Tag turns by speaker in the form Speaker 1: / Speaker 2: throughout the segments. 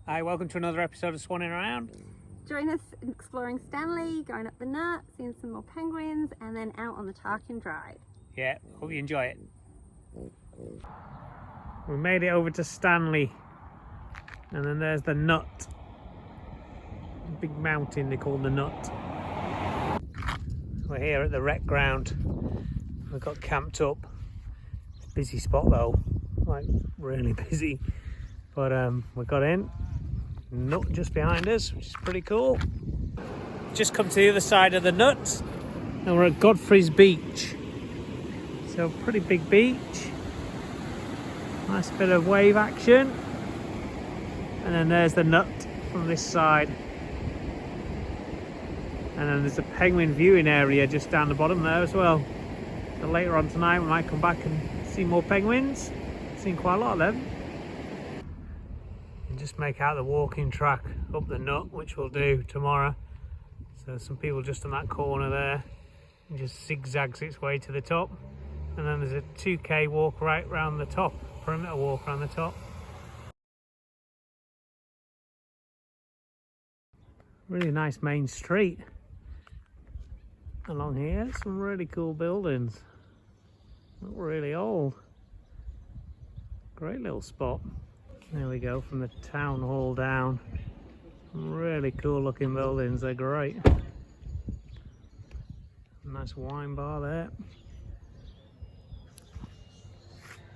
Speaker 1: Hi, welcome to another episode of Swanning Around.
Speaker 2: Join us in exploring Stanley, going up the nut, seeing some more penguins, and then out on the Tarkine Drive.
Speaker 1: Yeah, hope you enjoy it. We made it over to Stanley, and then there's the nut. A big mountain they call the nut. We're here at the rec ground. We've got camped up. It's a busy spot though, like really busy. But we got in. Nut just behind us, which is pretty cool. Just come to the other side of the nut, and we're at Godfrey's Beach. So pretty big beach. Nice bit of wave action. And then there's the nut from this side. And then there's a penguin viewing area just down the bottom there as well. So later on tonight we might come back and see more penguins. Seen quite a lot of them. And just make out the walking track up the nut, which we'll do tomorrow. So some people just on that corner there, and just zigzags its way to the top. And then there's a 2k walk right round the top, perimeter walk around the top. Really nice main street along here. Some really cool buildings. Not really old. Great little spot. There we go, from the town hall down. Really cool looking buildings, they're great. Nice wine bar there.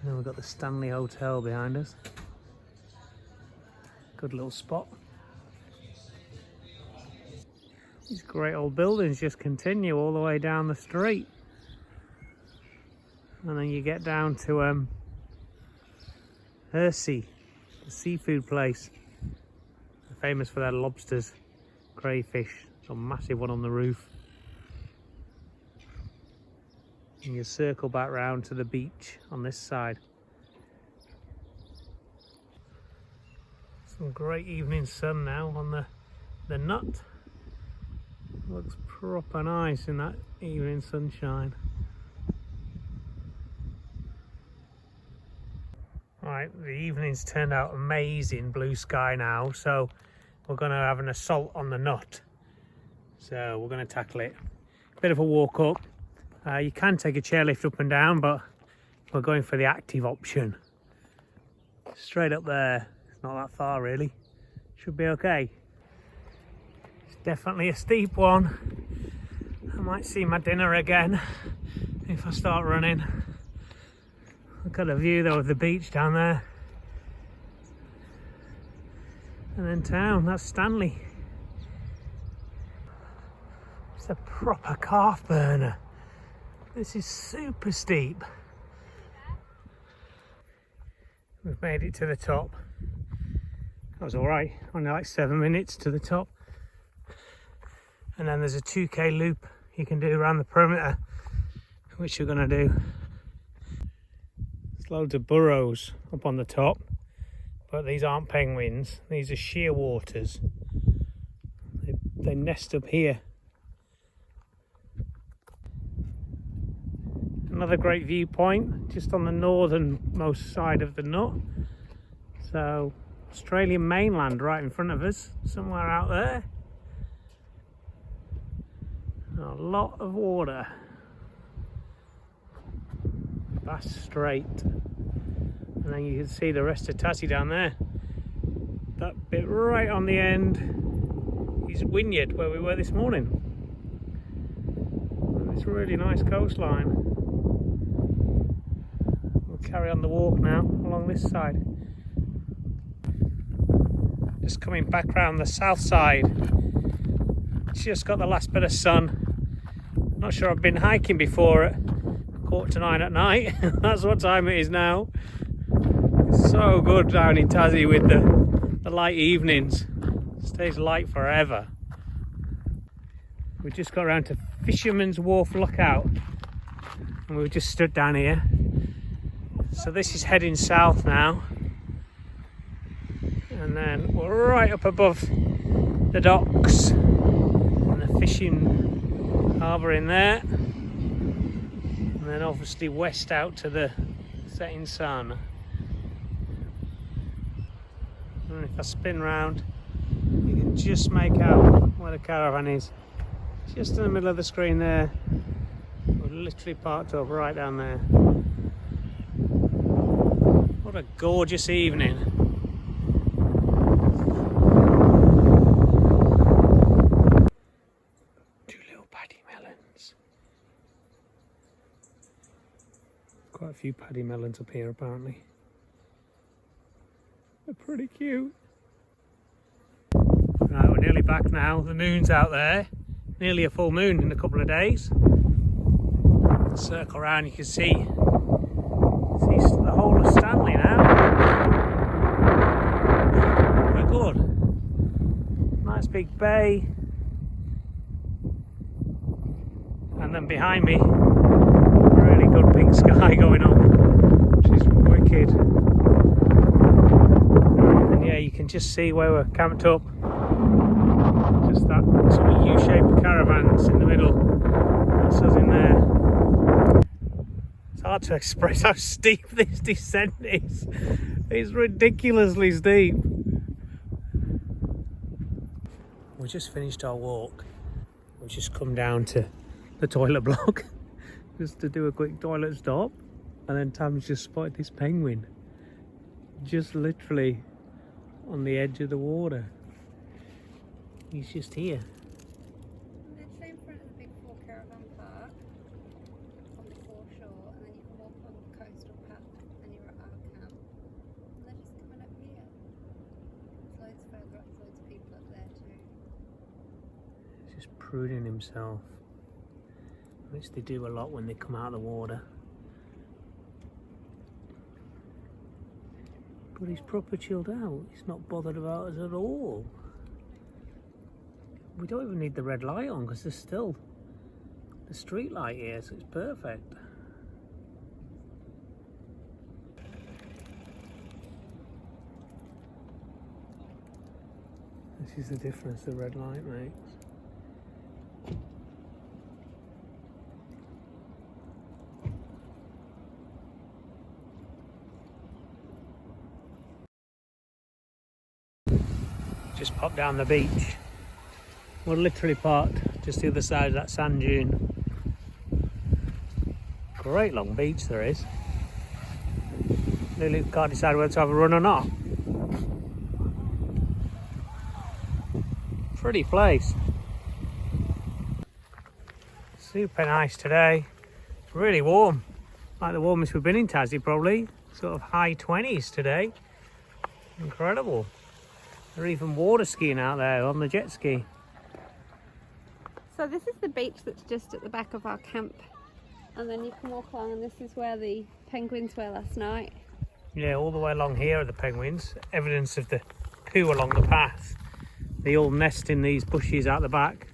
Speaker 1: And then we've got the Stanley Hotel behind us. Good little spot. These great old buildings just continue all the way down the street. And then you get down to Hersey, the seafood place. They're famous for their lobsters, crayfish. There's a massive one on the roof. And you circle back round to the beach on this side. Some great evening sun now on the nut. Looks proper nice in that evening sunshine. Right, the evening's turned out amazing, blue sky now, so we're going to have an assault on the nut. So we're going to tackle it. Bit of a walk up. You can take a chairlift up and down, but we're going for the active option. Straight up there. It's not that far really. Should be okay. It's definitely a steep one. I might see my dinner again if I start running. Look at the view though of the beach down there. And then town, that's Stanley. It's a proper calf burner. This is super steep. We've made it to the top. That was alright, only like 7 minutes to the top. And then there's a 2k loop you can do around the perimeter, which you're going to do. There's loads of burrows up on the top, but these aren't penguins, these are shearwaters. They nest up here. Another great viewpoint just on the northernmost side of the nut. So Australian mainland right in front of us, somewhere out there. A lot of water. Bass Strait. And then you can see the rest of Tassie down there. That bit right on the end is Wynyard, where we were this morning. And it's a really nice coastline. Carry on the walk now along this side. Just coming back round the south side. Just got the last bit of sun. Not sure I've been hiking before at 9:15 at night. That's what time it is now. It's so good down in Tassie with the light evenings. It stays light forever. We just got around to Fisherman's Wharf Lookout, and we've just stood down here. So this is heading south now, and then we're right up above the docks and the fishing harbour in there, and then obviously west out to the setting sun. And if I spin round, you can just make out where the caravan is. Just in the middle of the screen there. We're literally parked up right down there. What a gorgeous evening. Two little paddy melons. Quite a few paddy melons up here apparently. They're pretty cute. Right, we're nearly back now. The moon's out there. Nearly a full moon in a couple of days. Circle around, you can see the whole of Stanley now. Very good. Nice big bay. And then behind me, really good pink sky going on, which is wicked. And yeah, you can just see where we're camped up. Just that sort of U-shaped caravans in the middle. That's us in there. It's hard to express how steep this descent is. It's ridiculously steep. We just finished our walk. We've just come down to the toilet block just to do a quick toilet stop, and then Tam's just spotted this penguin just literally on the edge of the water. He's just here.
Speaker 2: Literally in front of the big four caravan park on the foreshore, and then you can walk on the coastal path and you're at our camp. And they're just coming up here. There's loads further up, there's loads of people up there too.
Speaker 1: He's just pruning himself, which they do a lot when they come out of the water. But he's proper chilled out. He's not bothered about us at all. We don't even need the red light on because there's still the street light here, so it's perfect. This is the difference the red light makes. Just popped down the beach. We're literally parked just the other side of that sand dune. Great long beach there is. Nearly can't decide whether to have a run or not. Pretty place. Super nice today. Really warm. Like the warmest we've been in Tassie probably. Sort of high 20s today. Incredible. They're even water skiing out there on the jet ski.
Speaker 2: So this is the beach that's just at the back of our camp, and then you can walk along, and this is where the penguins were last night.
Speaker 1: Yeah, all the way along here are the penguins. Evidence of the poo along the path. They all nest in these bushes out the back.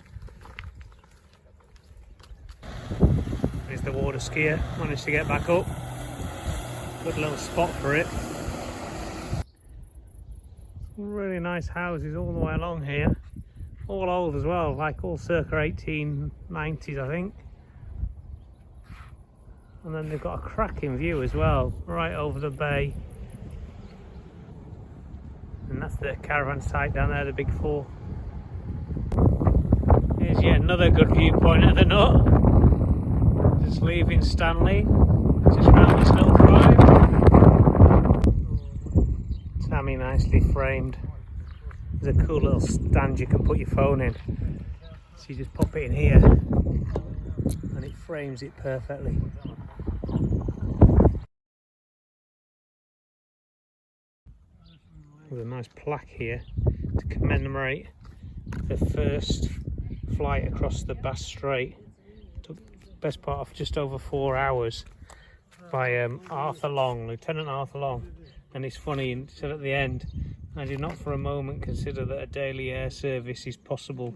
Speaker 1: There's the water skier, managed to get back up. Good little spot for it. Really nice houses all the way along here. All old as well, like all circa 1890s I think. And then they've got a cracking view as well, right over the bay. And that's the caravan site down there, the big four. Here's yet another good viewpoint at the nut. Just leaving Stanley, just round this little drive. Tammy nicely framed. There's a cool little stand you can put your phone in. So you just pop it in here and it frames it perfectly. With a nice plaque here to commemorate the first flight across the Bass Strait. Took the best part of just over 4 hours by Arthur Long, Lieutenant Arthur Long. And it's funny, he said at the end, I did not for a moment consider that a daily air service is possible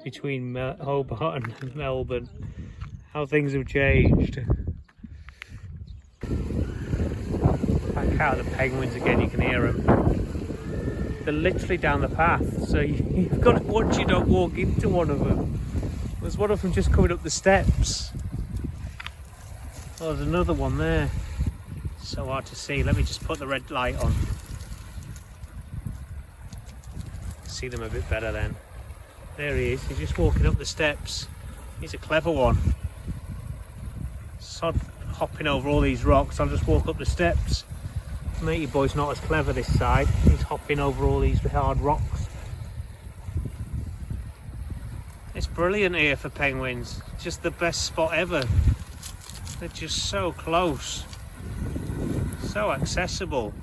Speaker 1: between Hobart and Melbourne. How things have changed. Back out of the penguins again, you can hear them. They're literally down the path, so you've got to watch your dog walk into one of them. There's one of them just coming up the steps. Oh, there's another one there. So hard to see. Let me just put the red light on. see them a bit better then. There he is, he's just walking up the steps. He's a clever one. Sod hopping over all these rocks, I'll just walk up the steps. Matey boy's not as clever this side, he's hopping over all these hard rocks. It's brilliant here for penguins, just the best spot ever. They're just so close, so accessible.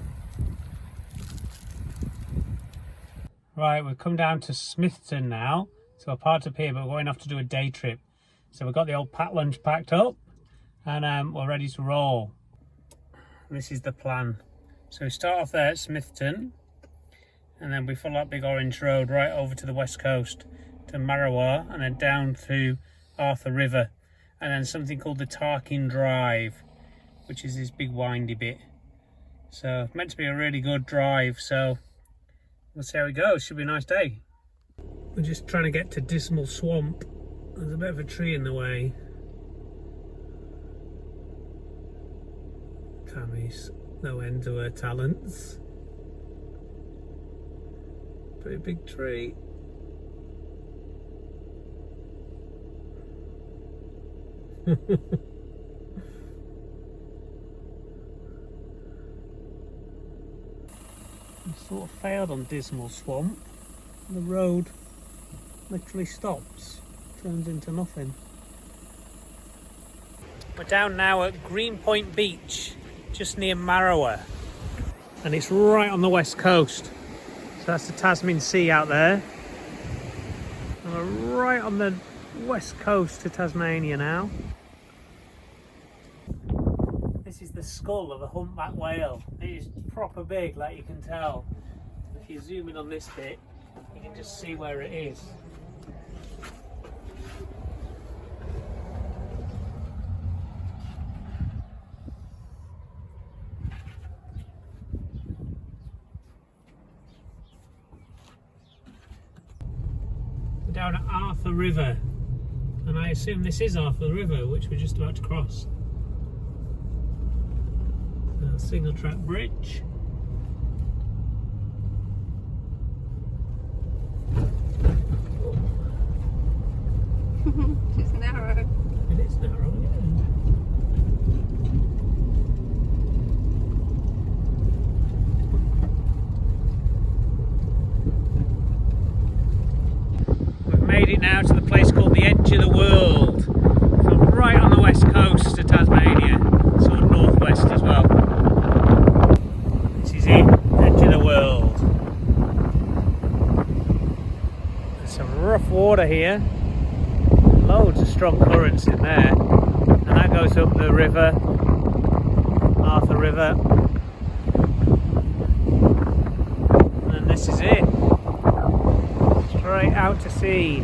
Speaker 1: Right, we've come down to Smithton now, so we're parked up here, but we're going off to do a day trip. So we've got the old pack lunch packed up, and we're ready to roll. This is the plan. So we start off there at Smithton, and then we follow that big orange road right over to the west coast to Marrawa, and then down through Arthur River, and then something called the Tarkine Drive, which is this big windy bit. So it's meant to be a really good drive, so we'll see how it goes. Should be a nice day. We're just trying to get to Dismal Swamp. There's a bit of a tree in the way. Tammy's no end to her talents. Pretty big tree. I sort of failed on Dismal Swamp. The road literally stops, turns into nothing. We're down now at Greenpoint Beach, just near Marrawa, and it's right on the west coast. So that's the Tasman Sea out there. And we're right on the west coast to Tasmania now. This is the skull of a humpback whale. It is proper big, like you can tell. If you zoom in on this bit, you can just see where it is. We're down at Arthur River, and I assume this is Arthur River, which we're just about to cross. Single track bridge.
Speaker 2: It's narrow.
Speaker 1: It is narrow, yeah. We've made it now to the place called the Edge of the World. So right on the west coast of Tasmania, sort of northwest as well. This is it, Edge of the World. There's some rough water here. Loads of strong currents in there, and that goes up the river, Arthur River, and this is it, straight out to sea.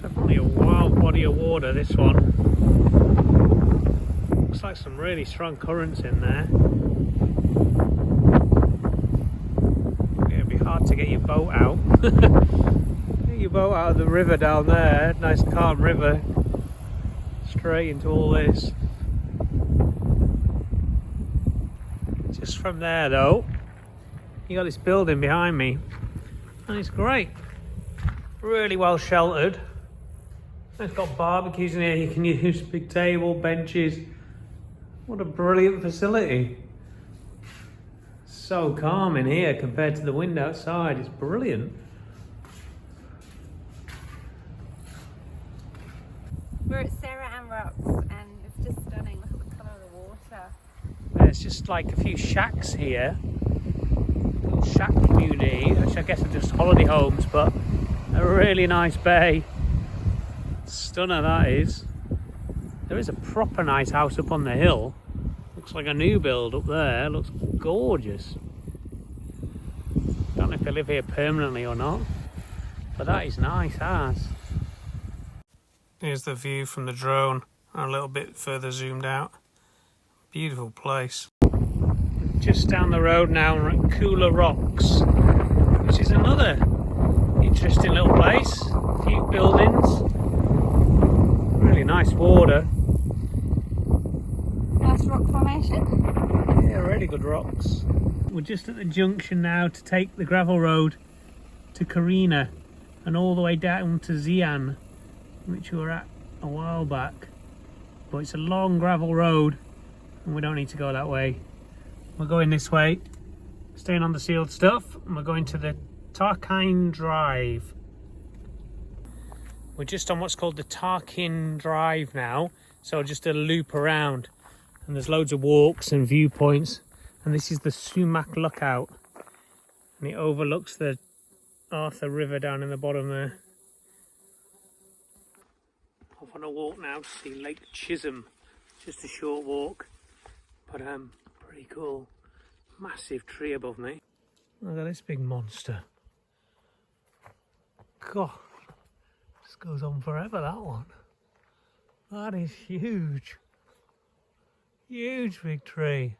Speaker 1: Definitely a wild body of water, this one. Looks like some really strong currents in there. Hard to get your boat out. Get your boat out of the river down there, nice calm river, straight into all this. Just from there though, you got this building behind me, and it's great, really well sheltered. It's got barbecues in here, you can use big table, benches. What a brilliant facility. So calm in here compared to the wind outside. It's brilliant.
Speaker 2: We're at Sarah Ann Rocks, and it's just stunning. Look at the colour of the water.
Speaker 1: There's just like a few shacks here. Little shack community, which I guess are just holiday homes, but a really nice bay. Stunner that is. There is a proper nice house up on the hill. Looks like a new build up there. Looks gorgeous. Don't know if they live here permanently or not, but that is nice as. Here's the view from the drone, a little bit further zoomed out. Beautiful place. Just down the road now, we're at Cooler Rocks, which is another interesting little place. A few buildings, really nice water.
Speaker 2: Nice rock formation.
Speaker 1: Yeah, really good rocks. We're just at the junction now to take the gravel road to Carina and all the way down to Xi'an, which we were at a while back. But it's a long gravel road and we don't need to go that way. We're going this way, staying on the sealed stuff, and we're going to the Tarkine Drive. We're just on what's called the Tarkine Drive now, so just a loop around, and there's loads of walks and viewpoints, and this is the Sumac Lookout, and it overlooks the Arthur River down in the bottom there. Off on a walk now to see Lake Chisholm, just a short walk, but pretty cool. Massive tree above me. Look at this big monster. God, this goes on forever, that one. That is huge. Huge big tree.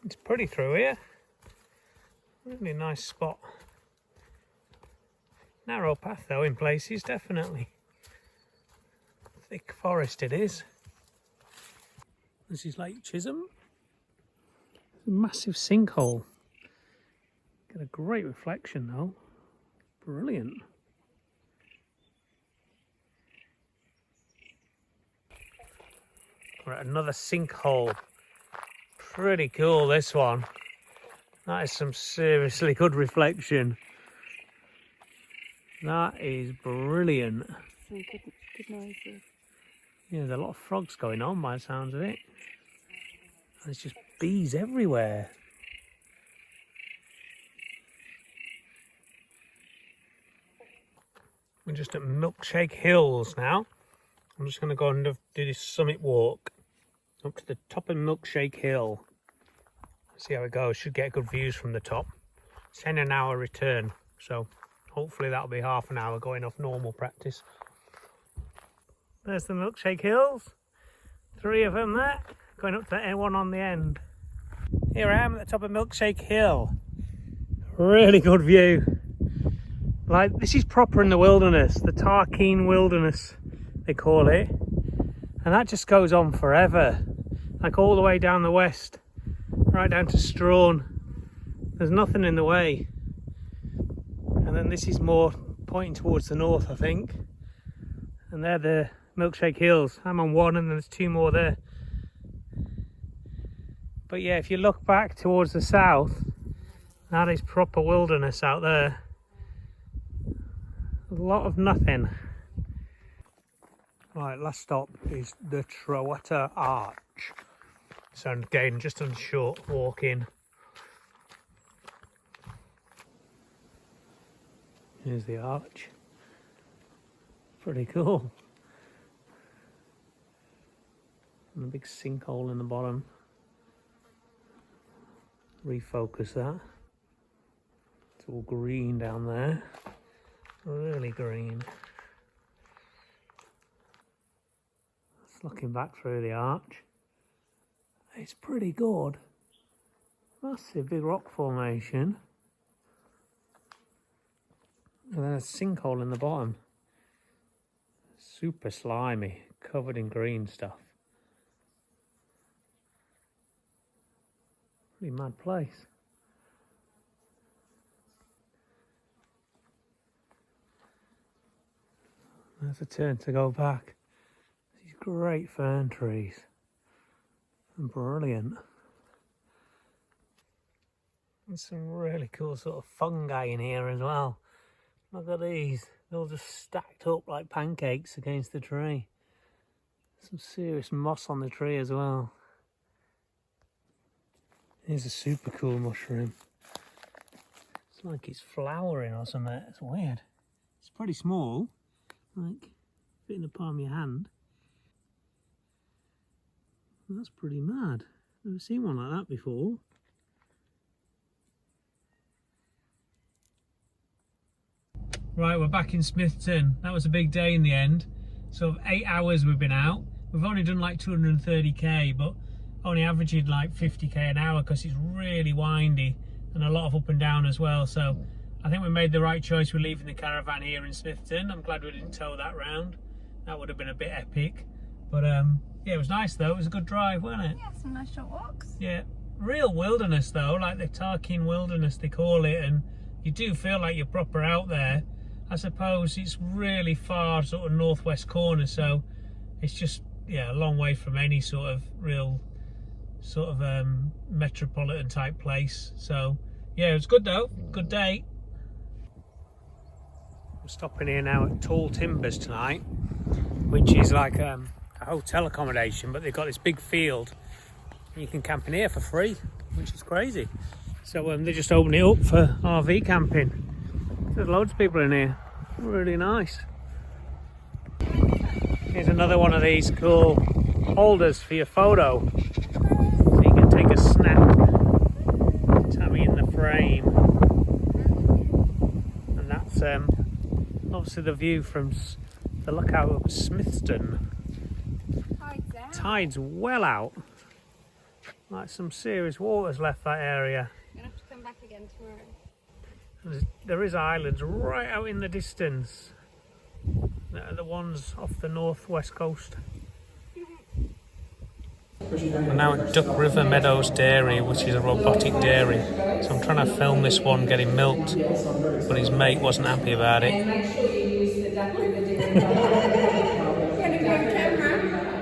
Speaker 1: It's pretty through here. Really nice spot. Narrow path though in places, definitely. Thick forest it is. This is Lake Chisholm. A massive sinkhole. Got a great reflection though. Brilliant. We're at another sinkhole. Pretty cool, this one. That is some seriously good reflection. That is brilliant.
Speaker 2: Some good noises.
Speaker 1: Yeah, there's a lot of frogs going on by the sounds of it. There's just bees everywhere. We're just at Milkshake Hills now. I'm just going to go and do this summit walk up to the top of Milkshake Hill. See how it goes. Should get good views from the top. It's 10 an hour return, so hopefully that'll be half an hour going off normal practice. There's the Milkshake Hills. 3 of them there, going up to that one on the end. Here I am at the top of Milkshake Hill. Really good view. Like, this is proper in the wilderness, the Tarkine Wilderness, they call it. And that just goes on forever. Like all the way down the west, right down to Strawn. There's nothing in the way. And then this is more pointing towards the north, I think. And they're the Milkshake Hills. I'm on one and there's 2 more there. But yeah, if you look back towards the south, that is proper wilderness out there. A lot of nothing. Right, last stop is the Trowata Arch. So again, just a short walk in. Here's the arch. Pretty cool. And a big sinkhole in the bottom. Refocus that. It's all green down there. Really green. Just looking back through the arch. It's pretty good. Massive big rock formation. And then a sinkhole in the bottom. Super slimy, covered in green stuff. Pretty mad place. There's a turn to go back. These great fern trees. Brilliant. There's some really cool sort of fungi in here as well. Look at these. They're all just stacked up like pancakes against the tree. Some serious moss on the tree as well. Here's a super cool mushroom. It's like it's flowering or something. It's weird. It's pretty small. Like, fit in the palm of your hand. That's pretty mad. Never seen one like that before. Right, we're back in Smithton. That was a big day in the end. So 8 hours we've been out. We've only done like 230k, but only averaging like 50k an hour because it's really windy and a lot of up and down as well. So I think we made the right choice with leaving the caravan here in Smithton. I'm glad we didn't tow that round. That would have been a bit epic. But Yeah, it was nice though. It was a good drive, wasn't it?
Speaker 2: Yeah, some nice short walks.
Speaker 1: Yeah. Real wilderness though, like the Tarkine wilderness they call it, and you do feel like you're proper out there. I suppose it's really far sort of northwest corner, so it's just, yeah, a long way from any sort of real sort of metropolitan type place. So yeah, it was good though. Good day. I'm stopping here now at Tall Timbers tonight, which is like a hotel accommodation, but they've got this big field. You can camp in here for free, which is crazy. So they just opened it up for RV camping. There's loads of people in here. Really nice. Here's another one of these cool holders for your photo, so you can take a snap. Tammy in the frame, and that's obviously the view from the lookout of Smithston. Tide's well out. Like some serious water's left that area.
Speaker 2: You're gonna have to come back again tomorrow.
Speaker 1: There is islands right out in the distance. The ones off the northwest coast. We're now at Duck River Meadows Dairy, which is a robotic dairy. So I'm trying to film this one getting milked, but his mate wasn't happy about it.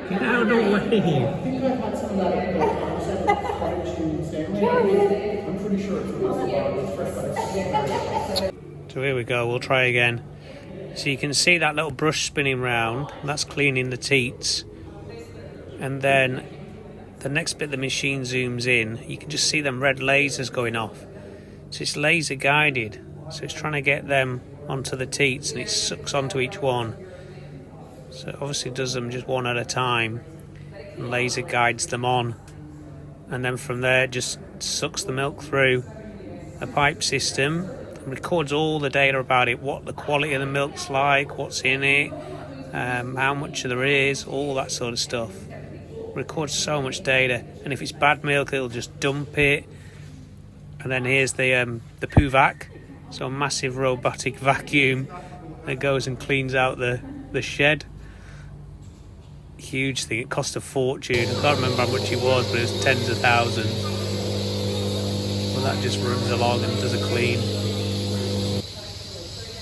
Speaker 1: Get out of the way!
Speaker 3: I think I've had some of that fried tune sandwich. I'm pretty sure it's fresh ice.
Speaker 1: So here we go, we'll try again. So you can see that little brush spinning round, that's cleaning the teats. And then the next bit the machine zooms in, you can just see them red lasers going off. So it's laser guided, so it's trying to get them onto the teats, and it sucks onto each one. So it obviously does them just one at a time, and laser guides them on, and then from there it just sucks the milk through a pipe system, and records all the data about it, what the quality of the milk's like, what's in it, how much there is, all that sort of stuff. Records so much data, and if it's bad milk it'll just dump it. And then here's the poo vac, so a massive robotic vacuum that goes and cleans out the shed. Huge thing, it cost a fortune. I can't remember how much it was, but it was tens of thousands. Well, that just runs along and does a clean.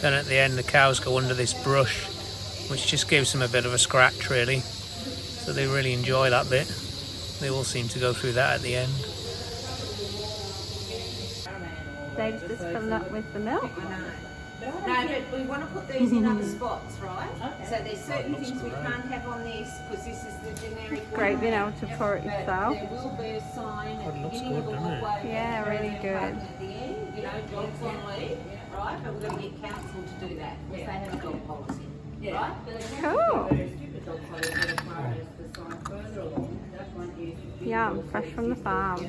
Speaker 1: Then at the end the cows go under this brush, which just gives them a bit of a scratch really. So they really enjoy that bit. They all seem to go through that at the end.
Speaker 2: Dave's just filled up with the milk.
Speaker 4: No, but we want to put these in other spots, right? Okay. So there's certain things we can't have on this because this is the generic one.
Speaker 2: Great being able to pour it yourself.
Speaker 4: There will be a sign at the
Speaker 1: looks
Speaker 4: beginning of
Speaker 1: good,
Speaker 4: the
Speaker 1: doesn't it?
Speaker 4: walkway.
Speaker 2: Yeah, really good.
Speaker 4: At the end, you know, dogs on lead, right? But we're going to get council to do that because they have a dog policy, right?
Speaker 2: Cool.
Speaker 4: Dog policy as far as the sign further along. That one is.
Speaker 2: Yum, fresh from the farm.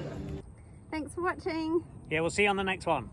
Speaker 2: Thanks for watching.
Speaker 1: Yeah, we'll see you on the next one.